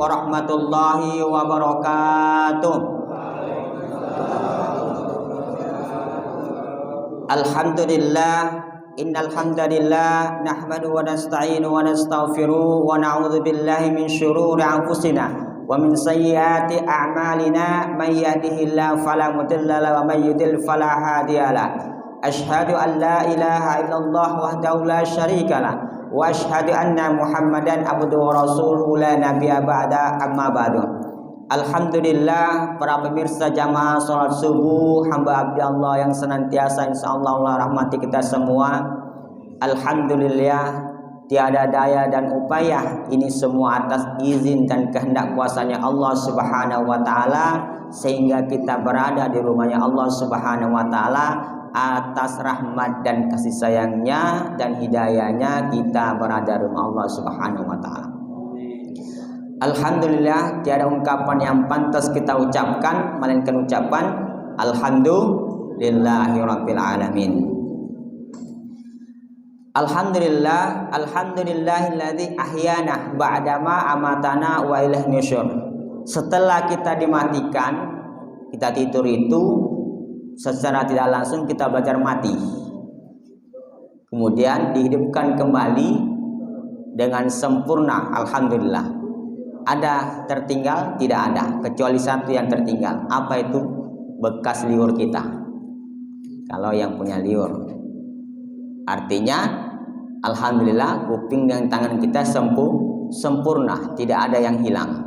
warahmatullahi wabarakatuh. Alhamdulillah, innal hamdalillah nahmaduhu wa nasta'inu wa nastaghfiruh wa na'udzu billahi min syururi anfusina wa min sayyiati a'malina. May yahdihillahu fala mudilla lahu wa may yudlil fala hadiyalah. Asyhadu an la ilaha illallah wahdahu la syarikalah wa asyhadu anna Muhammadan abduhu wa rasuluhu la nabiyya ba'da, amma ba'du. Alhamdulillah, para pemirsa jamaah salat subuh, hamba abdi Allah yang senantiasa insyaallah Allah rahmati kita semua. Alhamdulillah, tiada daya dan upaya ini semua atas izin dan kehendak kuasanya Allah Subhanahu wa taala, sehingga kita berada di rumahnya Allah Subhanahu wa taala. Atas rahmat dan kasih sayangnya dan hidayahnya kita berada di rumah Allah Subhanahu wa taala. Alhamdulillah, tiada ungkapan yang pantas kita ucapkan melainkan ucapan alhamdulillahirabbil alamin. Alhamdulillah, alhamdulillahilladzi ahyana ba'dama amatana wa ilaihi nusyur. Setelah kita dimatikan, kita tidur itu secara tidak langsung kita belajar mati, kemudian dihidupkan kembali dengan sempurna. Alhamdulillah. Ada tertinggal? Tidak ada, kecuali satu yang tertinggal. Apa itu? Bekas liur kita. Kalau yang punya liur, artinya alhamdulillah kuping dan tangan kita sempurna, tidak ada yang hilang.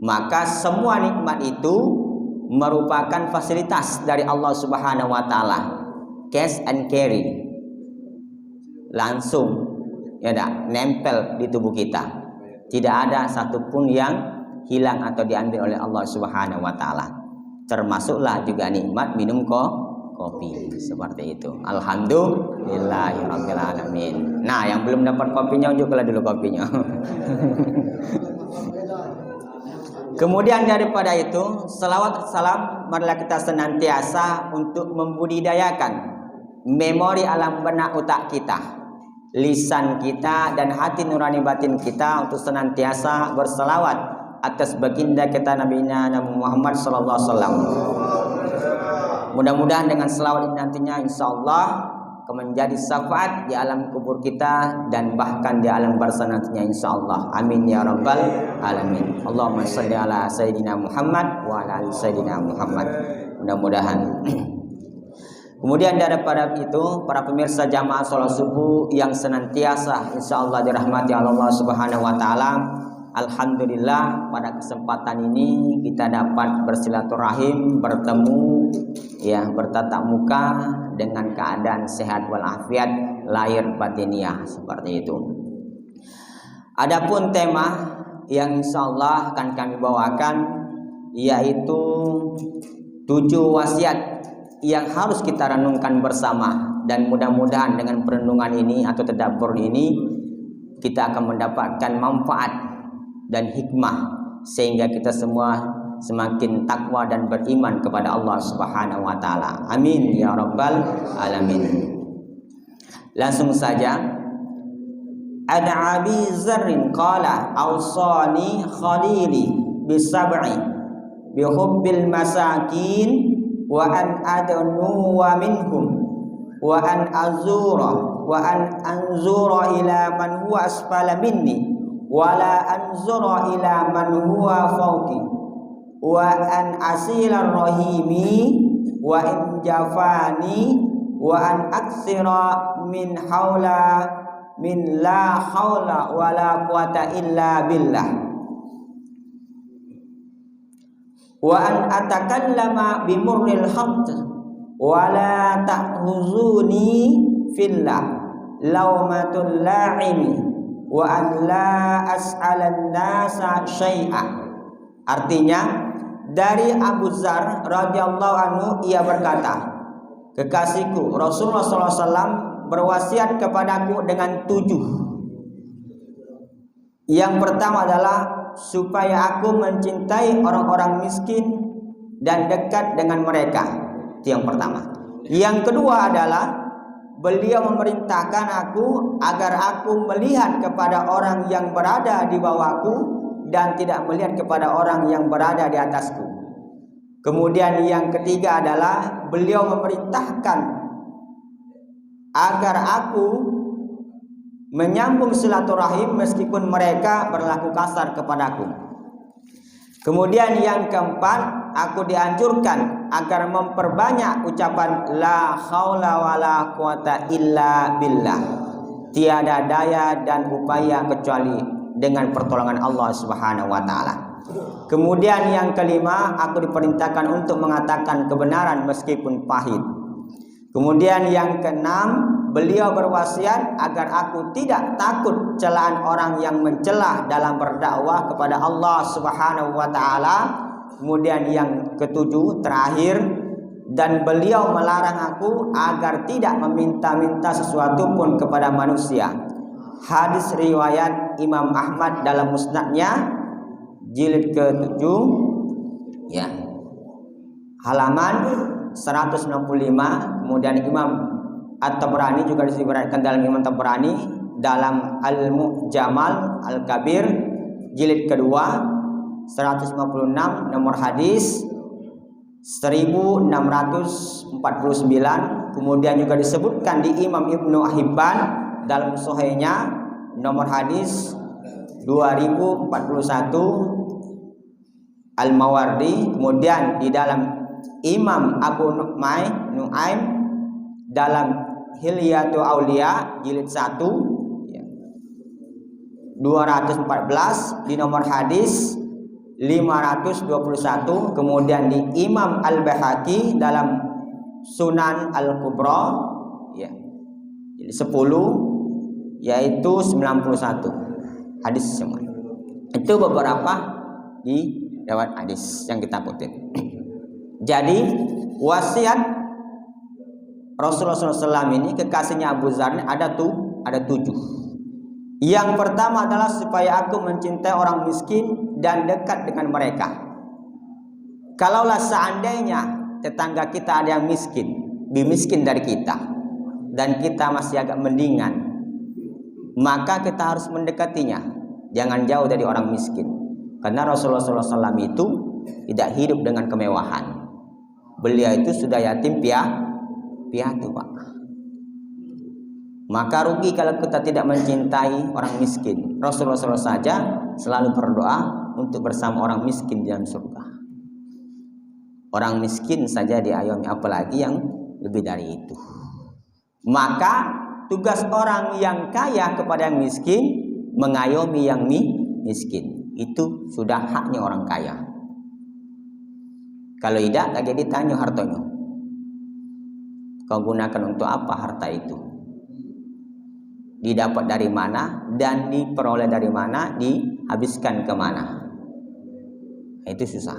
Maka semua nikmat itu merupakan fasilitas dari Allah Subhanahu wa taala. Cash and carry. Langsung nempel di tubuh kita. Tidak ada satupun yang hilang atau diambil oleh Allah Subhanahu wa taala. Termasuklah juga nikmat minum kopi seperti itu. Alhamdulillahirabbil alamin. Nah, yang belum dapat kopinya unjuklah dulu kopinya. Kemudian daripada itu, salawat salam marilah kita senantiasa untuk membudidayakan memori alam benak otak kita, lisan kita dan hati nurani batin kita untuk senantiasa berselawat atas baginda kita Nabi Muhammad sallallahu alaihi wasallam. Mudah-mudahan dengan selawat ini nantinya insyaallah menjadi syafaat di alam kubur kita dan bahkan di alam barzah nantinya insyaallah. Amin ya rabbal alamin. Allahumma shalli ala sayyidina Muhammad wa ala ali sayyidina Muhammad. Mudah-mudahan. Kemudian daripada itu, para pemirsa jamaah salat subuh yang senantiasa insyaallah dirahmati Allah Subhanahu wa taala. Alhamdulillah, pada kesempatan ini kita dapat bersilaturahim, bertemu, bertatap muka dengan keadaan sehat walafiat lahir batiniah seperti itu. Adapun tema yang insyaallah akan kami bawakan yaitu 7 wasiat yang harus kita renungkan bersama, dan mudah-mudahan dengan perenungan ini atau tadabbur ini kita akan mendapatkan manfaat dan hikmah sehingga kita semua semakin takwa dan beriman kepada Allah Subhanahu wa taala. Amin ya rabbal alamin. Langsung saja. Ada Abi Dzarrin qala awsani khalili bisab'i bihubbil masakin wa an adnu wa minhum wa an azura ila man huwa asfala minni wala anzura ila man huwa fawqi wa an asila rahimi wa in jafani wa an aksira min la haula wala quwata illa billah wa an atakallama bimurril haqq wala ta'huzuni fillah laumatul la'imi wa an la as'alan nasa syai'ah. Artinya dari Abu Dzar radhiyallahu anhu, ia berkata, kekasihku Rasulullah sallallahu alaihi wasallam berwasiat kepadaku dengan 7. Yang pertama adalah supaya aku mencintai orang-orang miskin dan dekat dengan mereka. Itu yang pertama. Yang kedua adalah beliau memerintahkan aku agar aku melihat kepada orang yang berada di bawahku dan tidak melihat kepada orang yang berada di atasku. Kemudian yang ketiga adalah beliau memerintahkan agar aku menyambung silaturahim meskipun mereka berlaku kasar kepadaku. Kemudian yang keempat, aku dianjurkan agar memperbanyak ucapan la haula wala quwata illa billah. Tiada daya dan upaya kecuali dengan pertolongan Allah Subhanahu wa taala. Kemudian yang kelima, aku diperintahkan untuk mengatakan kebenaran meskipun pahit. Kemudian yang keenam, beliau berwasiat agar aku tidak takut celaan orang yang mencelah dalam berdakwah kepada Allah Subhanahu wa taala. Kemudian yang ketujuh terakhir, dan beliau melarang aku agar tidak meminta-minta sesuatu pun kepada manusia. Hadis riwayat Imam Ahmad dalam musnadnya jilid ke-7 ya, halaman 165. Kemudian Imam At-Tabrani juga disebutkan dalam Imam Tabrani dalam Al-Mu'jamal Al-Kabir jilid kedua 156 nomor hadis 1649. Kemudian juga disebutkan di Imam Ibnu Hibban dalam Sahihnya nomor hadis 2041 Al-Mawardi. Kemudian di dalam Imam Abu Nu'aim dalam Hilyatul Aulia jilid 1 214 di nomor hadis 521. Kemudian di Imam Al-Baihaqi dalam Sunan Al-Kubra ya, jadi 10 yaitu 91 hadis semua. Itu beberapa di riwayat hadis yang kita kutip. Jadi wasiat Rasulullah SAW ini kekasihnya Abu Dzar ada 7. Yang pertama adalah supaya aku mencintai orang miskin dan dekat dengan mereka. Kalaulah seandainya tetangga kita ada yang miskin, lebih miskin dari kita, dan kita masih agak mendingan, maka kita harus mendekatinya. Jangan jauh dari orang miskin. Karena Rasulullah SAW itu tidak hidup dengan kemewahan. Beliau itu sudah yatim piatu, Pak. Maka rugi kalau kita tidak mencintai orang miskin. Rasulullah SAW saja selalu berdoa untuk bersama orang miskin di dalam surga. Orang miskin saja diayomi, apalagi yang lebih dari itu. Maka tugas orang yang kaya kepada yang miskin mengayomi yang miskin. Itu sudah haknya orang kaya. Kalau tidak, lagi ditanya hartanya. Kau gunakan untuk apa harta itu? Didapat dari mana dan diperoleh dari mana, dihabiskan kemana? Itu susah.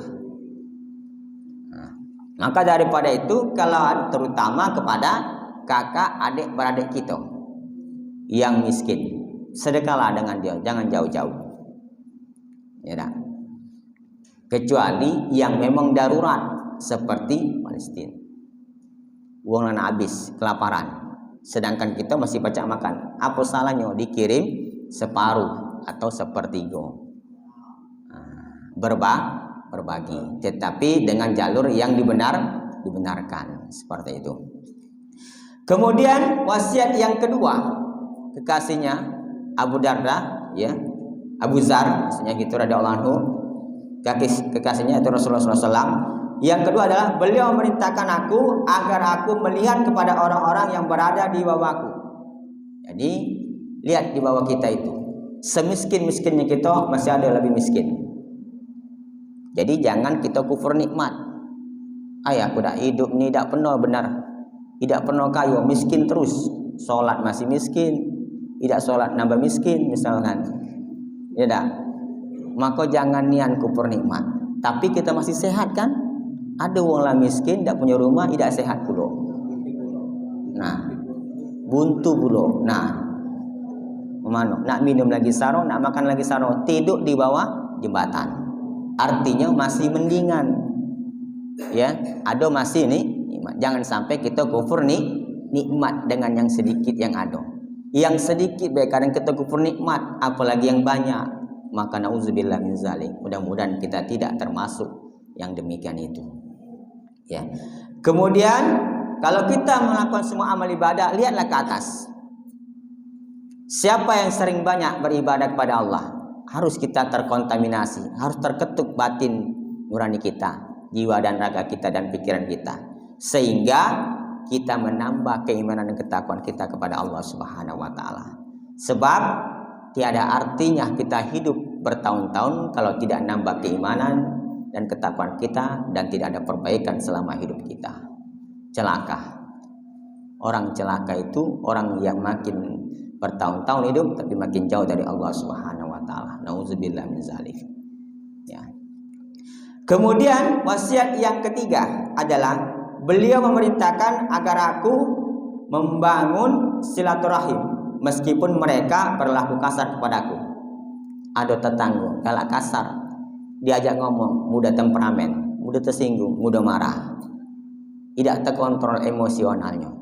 Nah, maka daripada itu, kalau terutama kepada kakak, adik, beradik kita yang miskin, sedekahlah dengan dia, jangan jauh-jauh. Ya dah. Kecuali yang memang darurat seperti Palestina. Uang lana habis, kelaparan. Sedangkan kita masih pacak makan. Apa salahnya dikirim separuh atau sepertiga? Berbagi, tetapi dengan jalur yang dibenarkan seperti itu. Kemudian wasiat yang kedua kekasihnya Abu Darda, ya, Abu Dzar, maksudnya gitu radhiyallahu anhu, kekasihnya itu Rasulullah SAW. Yang kedua adalah beliau memerintahkan aku agar aku melihat kepada orang-orang yang berada di bawahku. Jadi lihat di bawah kita itu, semiskin-miskinnya kita masih ada lebih miskin. Jadi jangan kita kufur nikmat. Aku dah hidup ni tak penuh benar, tidak penuh kaya, miskin terus. Solat masih miskin, tidak solat nambah miskin misalkan. Ya dah. Maka jangan nian kufur nikmat. Tapi kita masih sehat kan? Ada orang lah miskin, tak punya rumah, tidak sehat pula. Nah, buntu pula. Nah, mana? Nak minum lagi sarung, nak makan lagi sarung, tidur di bawah jembatan. Artinya masih mendingan. Ya, ada masih nih nikmat. Jangan sampai kita kufur nikmat dengan yang sedikit yang ada. Yang sedikit baik kadang kita kufur nikmat, apalagi yang banyak. maka nauzubillah min zalik. Mudah-mudahan kita tidak termasuk yang demikian itu. Ya. Kemudian kalau kita melakukan semua amal ibadah, lihatlah ke atas. Siapa yang sering banyak beribadah kepada Allah, harus kita terkontaminasi, harus terketuk batin nurani kita, jiwa dan raga kita dan pikiran kita, sehingga kita menambah keimanan dan ketakwaan kita kepada Allah Subhanahu wa taala. Sebab tiada artinya kita hidup bertahun-tahun kalau tidak nambah keimanan dan ketakwaan kita dan tidak ada perbaikan selama hidup kita. Celaka. Orang celaka itu orang yang makin bertahun-tahun hidup tapi makin jauh dari Allah Subhanahu wa taala. Nauzubillah min zalik. Ya. Kemudian wasiat yang ketiga adalah beliau memerintahkan agar aku membangun silaturahim meskipun mereka berlaku kasar kepadaku. Ada tetangga galak kasar, diajak ngomong mudah temperamen, mudah tersinggung, mudah marah, tidak terkontrol emosionalnya.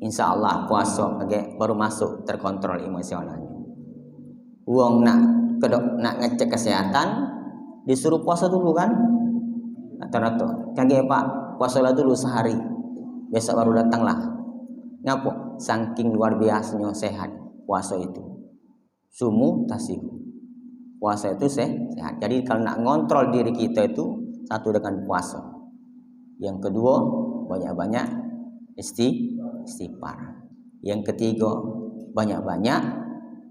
Insya Allah puasa baru masuk terkontrol emosionalnya. Uang nak ngecek kesehatan disuruh puasa dulu kan? Atau kagak Pak, puasalah dulu sehari, besok baru datanglah. Ngapa? Saking luar biasanya sehat puasa itu. Sumu tasih. Puasa itu sehat. Jadi kalau nak ngontrol diri kita itu satu dengan puasa. Yang kedua banyak-banyak istighfar. Yang ketiga banyak-banyak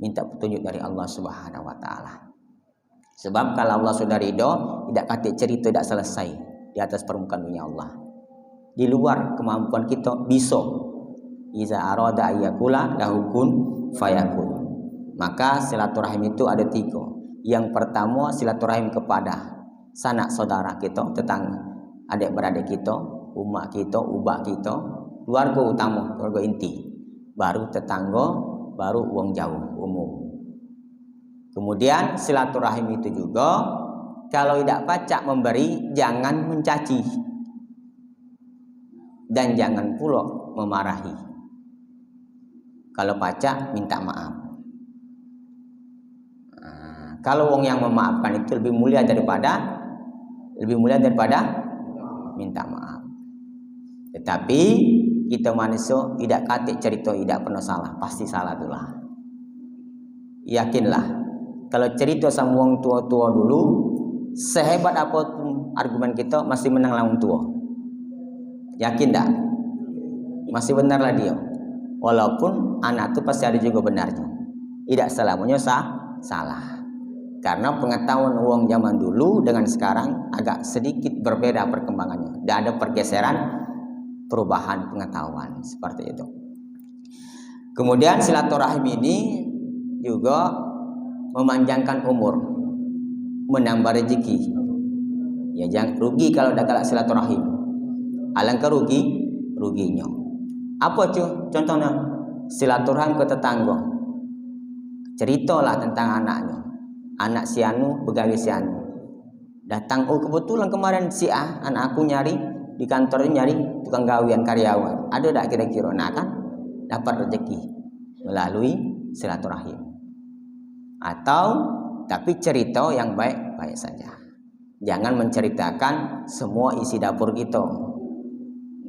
minta petunjuk dari Allah Subhanahu wa taala. Sebab kalau Allah sudah ridho, tidak kata cerita tidak selesai di atas permukaan dunia Allah. Di luar kemampuan kita bisa. Iza arada ayyakula lahukun fayakun. Maka silaturahim itu ada 3. Yang pertama silaturahim kepada sanak saudara kita, tetangga, adik-beradik kita, umat kita, ubah kita, keluarga utama, keluarga inti, baru tetangga, baru uang jauh umum. Kemudian silaturahim itu juga kalau tidak pacak memberi, jangan mencaci dan jangan pula memarahi. Kalau pacak minta maaf. Kalau wong yang memaafkan itu lebih mulia daripada minta maaf. Tetapi kita manusia tidak kata cerita tidak pernah salah, pasti salah dulu. Yakinlah, kalau cerita sama wong tua-tua dulu, sehebat apapun argumen kita masih menang lawan tua. Yakin tak? Masih benarlah dia. Walaupun anak itu pasti ada juga benarnya. Tidak selamanya salah. Karena pengetahuan uang zaman dulu dengan sekarang agak sedikit berbeda perkembangannya. Dan ada pergeseran perubahan pengetahuan seperti itu. Kemudian silaturahim ini juga memanjangkan umur, menambah rezeki. Ya jangan rugi kalau ada galak silaturahim. Alangkah ruginya. Apa contohnya? Silaturahim ke tetangga. Ceritalah tentang anaknya. Anak si anu begawe si anu. Datang, oh kebetulan kemarin si A, anak aku nyari di kantornya nyari tukang gawean karyawan. Ada tak kira-kira? Nah kan dapat rezeki melalui silaturahim. Atau tapi cerita yang baik-baik saja. Jangan menceritakan semua isi dapur kita.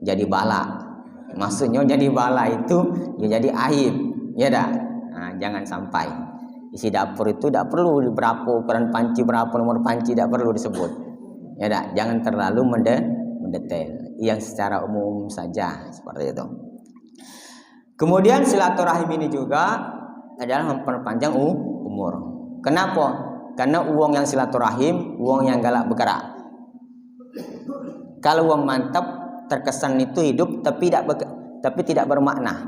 Jadi bala. Maksudnya jadi bala itu ya jadi aib. Ya dah. Nah, jangan sampai. Isi dapur itu tidak perlu berapa ukuran panci, berapa nomor panci, tidak perlu disebut. Ya dah. Jangan terlalu mendetail. Yang secara umum saja seperti itu. Kemudian silaturahim ini juga adalah memperpanjang umur. Kenapa? Karena uang yang silaturahim, uang yang galak bergerak. Kalau uang mantap terkesan itu hidup tapi tidak bermakna.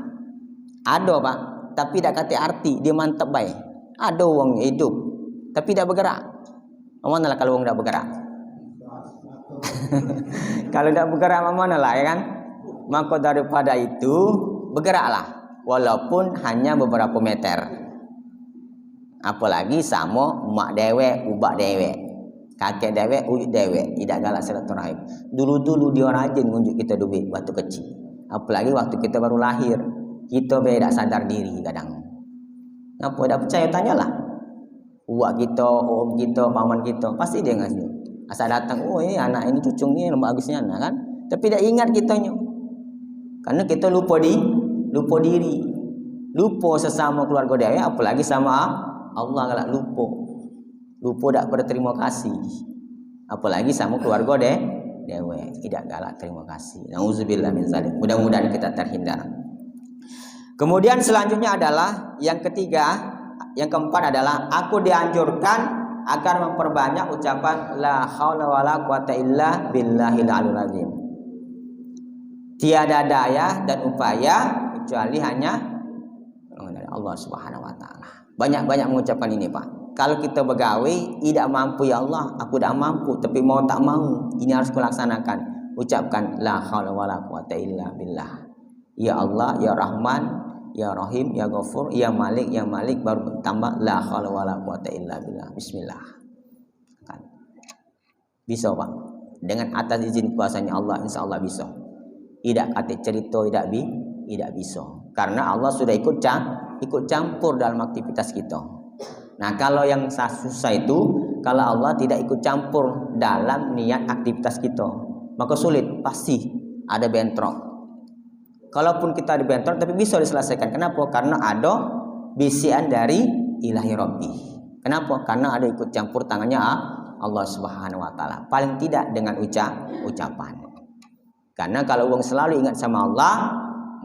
Ada Pak, tapi tidak kata arti dia mantap baik. Ada uang hidup tapi tidak bergerak. Mana lah kalau uang tidak bergerak? Kalau tidak bergerak mana lah ya kan? Maka daripada itu bergeraklah walaupun hanya beberapa meter. Apalagi sama mak dewek, ubak dewek, kakek dewek, uyuk dewek, tidak galak silaturahim. Dulu dia rajin ngunjuk kita duit waktu kecil. Apalagi waktu kita baru lahir, kita tidak sadar diri kadang. Ngapa tidak percaya tanyalah. Uak kita, om kita, paman kita, pasti dia ngasih. Asal datang, oh ini anak ini cucung ni bagusnya anak kan. Tapi tidak ingat kitanya. Karena kita lupa diri. Lupa sesama keluarga dia, apalagi sama Allah galak lupa. Lupa tak berterima kasih. Apalagi sama keluarga dia, tidak galak terima kasih. Nauzubillah min zalik. Mudah-mudahan kita terhindar. Kemudian selanjutnya adalah yang ketiga, yang keempat adalah aku dianjurkan agar memperbanyak ucapan la haula wala quwata illa billahil aliyil azim. Tiada daya dan upaya kecuali hanya dari Allah Subhanahu wa taala. Banyak-banyak mengucapkan ini, Pak. Kalau kita begawi, tidak mampu ya Allah, aku tidak mampu, tapi mau tak mau, ini harus kulaksanakan. Ucapkan la haula wala quwata illa billah. Ya Allah, ya Rahman, ya Rahim, ya Ghafur, ya Malik, baru tambah la haula wala quwata illa billah. Bismillah. Kan. Bisa, Pak. Dengan atas izin kuasanya Allah, insya Allah bisa. Tidak kata cerita, tidak bisa. Karena Allah sudah ikut campur dalam aktivitas kita. Nah, kalau yang susah itu, kalau Allah tidak ikut campur dalam niat aktivitas kita, maka sulit, pasti ada bentrok. Kalaupun kita ada bentrok, tapi bisa diselesaikan. Kenapa? Karena ada bisian dari ilahi Rabbi. Kenapa? Karena ada ikut campur tangannya Allah Subhanahu wa taala. Paling tidak dengan ucapan. Karena kalau orang selalu ingat sama Allah,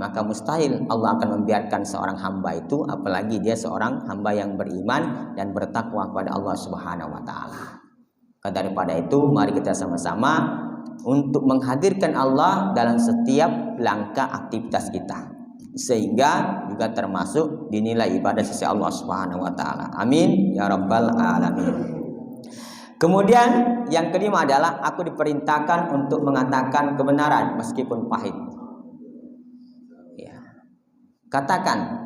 maka mustahil Allah akan membiarkan seorang hamba itu, apalagi dia seorang hamba yang beriman dan bertakwa kepada Allah Subhanahu wa taala. Daripada itu, mari kita sama-sama untuk menghadirkan Allah dalam setiap langkah aktivitas kita, sehingga juga termasuk dinilai ibadah sisi Allah Subhanahu wa taala. Amin ya rabbal alamin. Kemudian yang kelima adalah aku diperintahkan untuk mengatakan kebenaran meskipun pahit. Ya. Katakan,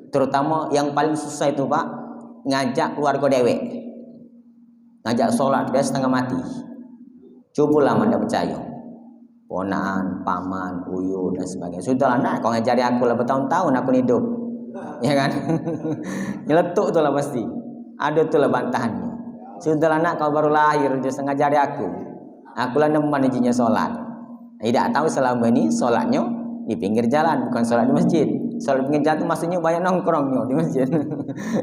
terutama yang paling susah itu, Pak, ngajak keluarga dewek, ngajak sholat dia setengah mati. Cobalah Anda percaya, ponaan, paman, uyu dan sebagainya. Sudahlah nak, kau ngajari aku lah bertahun-tahun aku hidup, ya kan? Nyeletuk tu lah pasti. Ada tu lah bantahannya. Sudahlah nak, kau baru lahir jangan ngajari aku. Akulah neman izinnya sholat. Tidak tahu selama ini sholatnya di pinggir jalan, bukan sholat di masjid. Sholat di pinggir jalan itu maksudnya banyak nongkrongnya di masjid.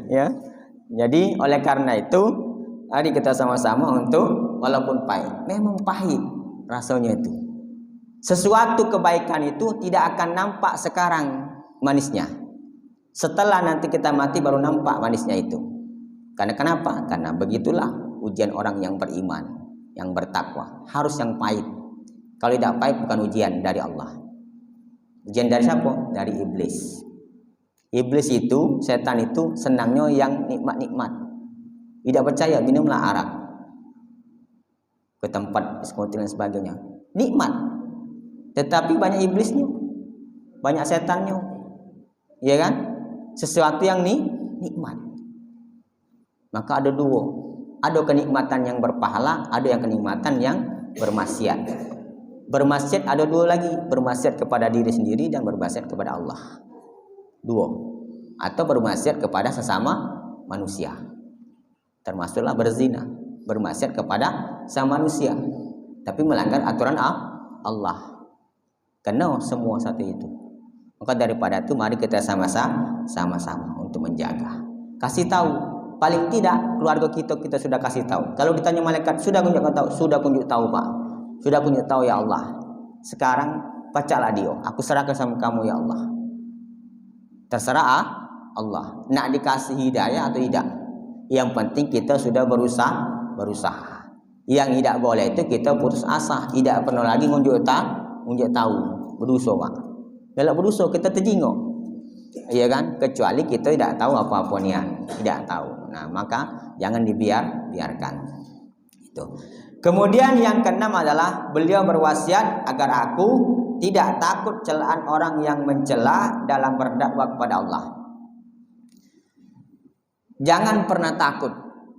Ya. Jadi oleh karena itu, mari kita sama-sama untuk walaupun pahit, memang pahit rasanya itu. Sesuatu kebaikan itu tidak akan nampak sekarang manisnya. Setelah nanti kita mati baru nampak manisnya itu. Karena kenapa? Karena begitulah ujian orang yang beriman, yang bertakwa. Harus yang pahit. Kalau tidak pahit bukan ujian dari Allah. Ujian dari siapa? Dari iblis. Iblis itu, setan itu senangnya yang nikmat-nikmat. Tidak percaya, minumlah arak ke tempat diskotik dan sebagainya. Nikmat. Tetapi banyak iblisnya, banyak setannya. Ya kan? Sesuatu yang nikmat. Maka ada dua. Ada kenikmatan yang berpahala, ada yang kenikmatan yang bermaksiat. Bermaksiat ada dua lagi, bermaksiat kepada diri sendiri dan bermaksiat kepada Allah. Dua. Atau bermaksiat kepada sesama manusia. Termasuklah berzina, bermaksiat kepada sama manusia, tapi melanggar aturan Allah. Karena semua satu itu. Maka daripada itu mari kita sama-sama untuk menjaga. Kasih tahu. Paling tidak keluarga kita sudah kasih tahu. Kalau ditanya malaikat, sudah kunjuk tahu? Sudah kunjuk tahu, Pak. Sudah kunjuk tahu ya Allah. Sekarang bacalah dia. Aku serahkan sama kamu ya Allah. Terserah Allah. Nak dikasih hidayah atau tidak. Yang penting kita sudah berusaha. Yang tidak boleh itu kita putus asa. Tidak pernah lagi kunjuk tahu. Berdosa, Pak. Kalau berdosa kita terjingok. Iya kan? Kecuali kita tidak tahu apa-apa niat. Tidak tahu. Nah, maka jangan dibiarkan. Itu. Kemudian yang keenam adalah beliau berwasiat agar aku tidak takut celaan orang yang mencela dalam berdakwah kepada Allah. Jangan pernah takut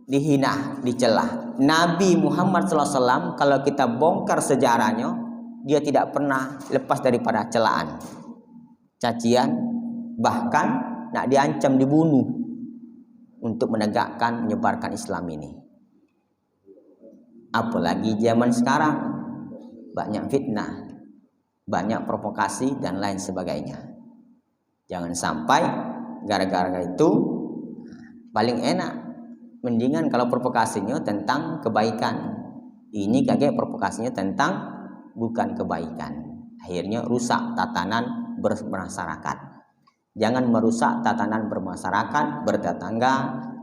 dihina, dicela. Nabi Muhammad SAW kalau kita bongkar sejarahnya, dia tidak pernah lepas daripada celaan, cacian, bahkan nak diancam dibunuh. untuk menegakkan, menyebarkan Islam ini. Apalagi zaman sekarang, banyak fitnah, banyak provokasi dan lain sebagainya. Jangan sampai gara-gara itu, paling enak mendingan kalau provokasinya tentang kebaikan. Ini kaget provokasinya tentang bukan kebaikan. Akhirnya rusak tatanan bermasyarakat. Jangan merusak tatanan bermasyarakat, bertetangga,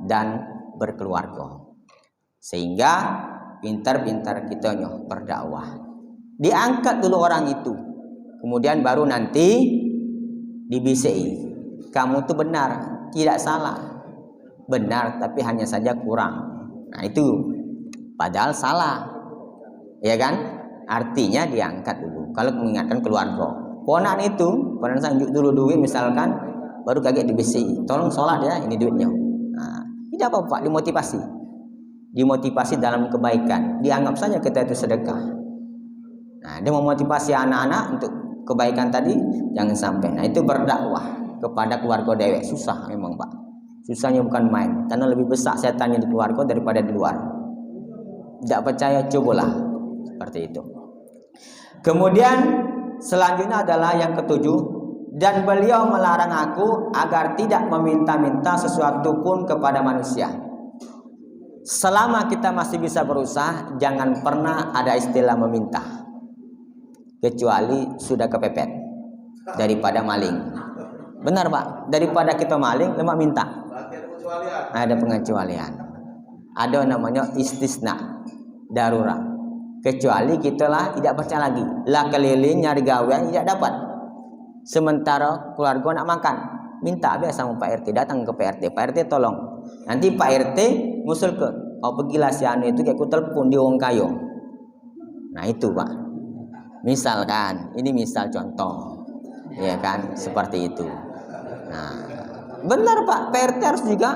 dan berkeluarga. Sehingga pintar-pintar kita berdakwah. Diangkat dulu orang itu. Kemudian baru nanti dibisei. Kamu tuh benar, tidak salah. Benar, tapi hanya saja kurang. Nah itu. Padahal salah. Ya kan? Artinya diangkat dulu. Kalau mengingatkan keluarga. Ponan itu, ponan sanjuk dulu duit misalkan, baru kaget dibisi, tolong sholat ya, ini duitnya. Nah, tidak apa-apa, dimotivasi. Dimotivasi dalam kebaikan. Dianggap saja kita itu sedekah. Nah, dia memotivasi anak-anak untuk kebaikan tadi, jangan sampai. Nah, itu berdakwah kepada keluarga dewek. Susah memang Pak. Susahnya bukan main, karena lebih besar setannya di keluarga daripada di luar. Tidak percaya, cobalah. Seperti itu. Kemudian selanjutnya adalah yang ketujuh, dan beliau melarang aku agar tidak meminta-minta sesuatu pun kepada manusia. Selama kita masih bisa berusaha, jangan pernah ada istilah meminta, kecuali sudah kepepet daripada maling. Benar Pak, daripada kita maling lemak minta. Ada pengecualian. Ada namanya istisna, darurat. Kecuali kita lah tidak percaya lagi, lah keliling nyari gawean tidak dapat. Sementara keluarga nak makan, minta biasa sama Pak RT, datang ke Pak RT, Pak RT tolong. Nanti Pak RT ngusul ke, oh pergilah si anu itu kayak ku telepon di wong kayo. Nah itu Pak. Misalkan, ini misal contoh, ya kan, seperti itu. Nah, benar Pak, Pak RT harus juga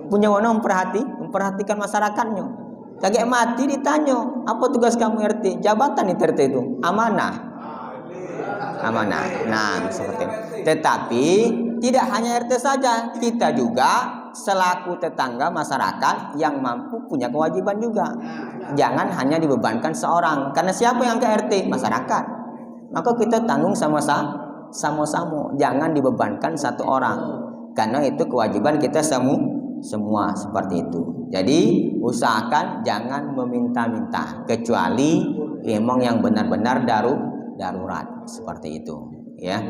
punya wewenang memperhatikan masyarakatnya. Kaget mati ditanya, apa tugas kamu RT? Jabatan itu RT itu amanah. Amanah. Nah, seperti itu. Tetapi tidak hanya RT saja, kita juga selaku tetangga masyarakat yang mampu punya kewajiban juga. Jangan hanya dibebankan seorang, karena siapa yang ke RT? Masyarakat. Maka kita tanggung sama-sama. Jangan dibebankan satu orang, karena itu kewajiban kita semua seperti itu. Jadi usahakan jangan meminta-minta, kecuali memang yang benar-benar darurat seperti itu ya.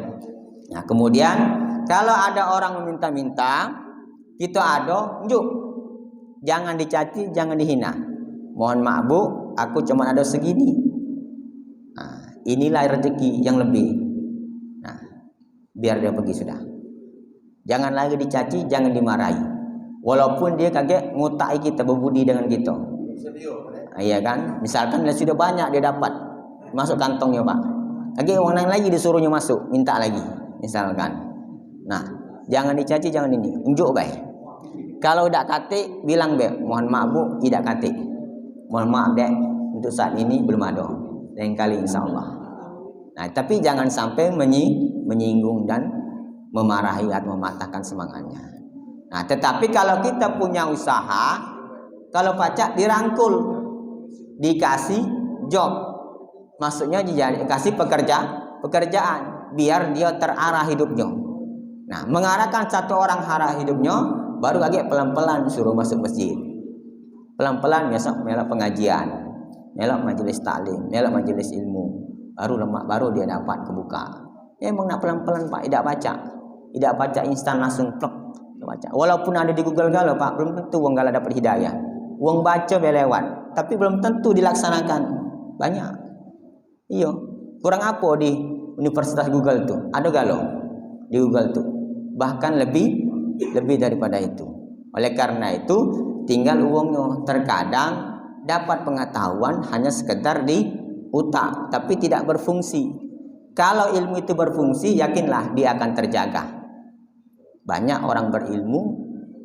Nah kemudian kalau ada orang meminta-minta, kita ada njuk, jangan dicaci, jangan dihina. Mohon maaf Bu, aku cuma ada segini. Nah, inilah rezeki yang lebih. Nah biar dia pergi sudah. Jangan lagi dicaci, jangan dimarahi. Walaupun dia kaget ngutai kita, berbudi dengan kita. Iya kan? Misalkan dia sudah banyak dia dapat, masuk kantongnya Pak. Kaget orang lain lagi disuruhnya masuk, minta lagi. Misalkan. Nah, jangan dicaci, jangan ini. Unjuk baik. Kalau tidak kate, bilang be, mohon maaf Bu, tidak kate. Mohon maaf dek, untuk saat ini belum ada. Lain kali insya Allah. Nah, tapi jangan sampai menyinggung dan memarahi atau mematahkan semangatnya. Nah, tetapi kalau kita punya usaha, kalau pacak dirangkul, dikasih job, maksudnya dikasih pekerjaan, biar dia terarah hidupnya. Nah, mengarahkan satu orang arah hidupnya, baru lagi pelan-pelan suruh masuk masjid. Pelan-pelan besok melok pengajian, melok majelis taklim, melok majelis ilmu, baru dia dapat kebuka. Ya emang nak pelan-pelan Pak, tidak baca instan langsung plek. Baca. Walaupun ada di Google Galau Pak, belum tentu wong Galau dapat hidayah. Wong baca lewat, tapi belum tentu dilaksanakan. Banyak. Iya. Kurang apa di Universitas Google itu? Ada Galau di Google itu. Bahkan lebih daripada itu. Oleh karena itu, tinggal uangnya. Terkadang dapat pengetahuan hanya sekedar di otak, tapi tidak berfungsi. Kalau ilmu itu berfungsi, yakinlah dia akan terjaga. Banyak orang berilmu,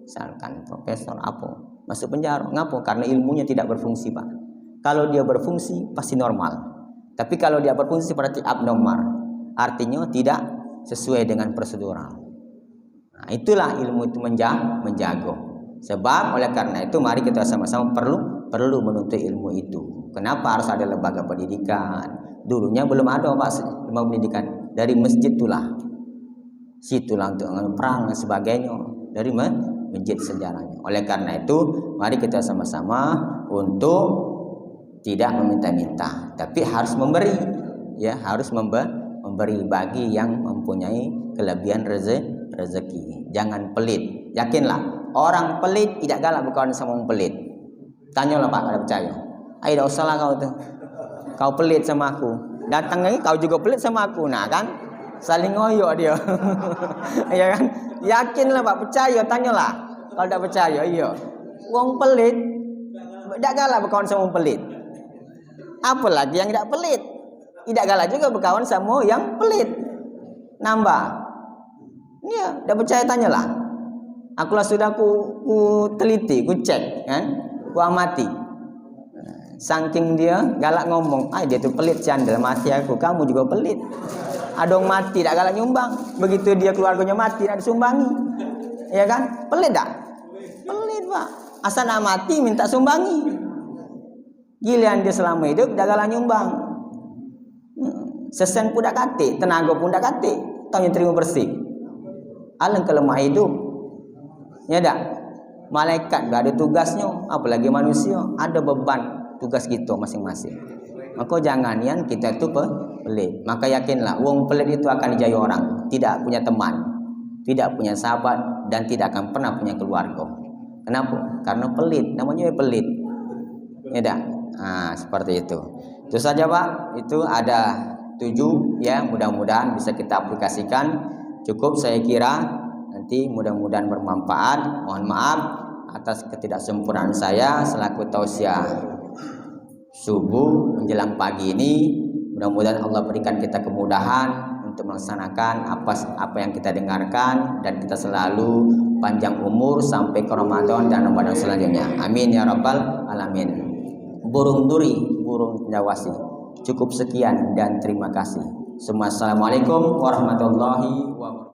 misalkan profesor apa, masuk penjara. Ngapa? Karena ilmunya tidak berfungsi Pak. Kalau dia berfungsi pasti normal. Tapi kalau dia berfungsi berarti abnormal. Artinya tidak sesuai dengan prosedural. Nah, itulah ilmu itu menjaga. Sebab oleh karena itu mari kita sama-sama perlu menuntut ilmu itu. Kenapa harus ada lembaga pendidikan? Dulunya belum ada Pak lembaga pendidikan. Dari masjid itulah. Situlah untuk perang dan sebagainya. Dari masjid sejarahnya. Oleh karena itu mari kita sama-sama untuk tidak meminta-minta, tapi harus memberi. Ya, harus memberi bagi yang mempunyai kelebihan rezeki. Jangan pelit. Yakinlah, orang pelit tidak galak berkawan sama orang pelit. Tanyalah Pak, kalau percaya. Ayo, tidak usahlah kau tuh. Kau pelit sama aku. Datang lagi kau juga pelit sama aku. Nah kan, saling ngoyok dia. Ya kan? Yakinlah Pak, percaya, tanyalah. Kalau tidak percaya, iya. Wong pelit tidak galak berkawan sama orang pelit. Apalagi yang tidak pelit. Tidak galak juga berkawan sama yang pelit. Nambah. Iya, tidak percaya tanyalah. Akulah sudah ku teliti, ku cek, kan? Ku amati. Saking dia galak ngomong, dia tuh pelit Chan, dalam hati aku, kamu juga pelit. Adong mati tidak galak nyumbang. Begitu dia keluarganya mati tidak disumbangi. Ya kan? Pelit tak? Pelit Pak. Asal nak mati minta sumbangi. Giliran dia selama hidup tidak galak nyumbang. Sesen pun tak katik, tenaga pun tak katik. Taunya terima bersih. Alangkah lemah hidup. Ya tak? Malaikat gak ada tugasnya, apalagi manusia ada beban tugas kita masing-masing. Maka jangan yang kita itu pelit. Maka yakinlah wong pelit itu akan dijaya orang, tidak punya teman, tidak punya sahabat, dan tidak akan pernah punya keluarga. Kenapa? Karena pelit, namanya pelit. Ya tak? Nah, seperti itu. Itu saja Pak. Itu ada 7 ya, mudah-mudahan bisa kita aplikasikan. Cukup saya kira, nanti mudah-mudahan bermanfaat. Mohon maaf atas ketidaksempurnaan saya selaku tausiah subuh menjelang pagi ini. Mudah-mudahan Allah berikan kita kemudahan untuk melaksanakan apa yang kita dengarkan, dan kita selalu panjang umur sampai ke Ramadan dan Ramadan selanjutnya. Amin ya rabbal alamin. Burung duri, burung jawasi. Cukup sekian dan terima kasih. Assalamualaikum warahmatullahi wabarakatuh.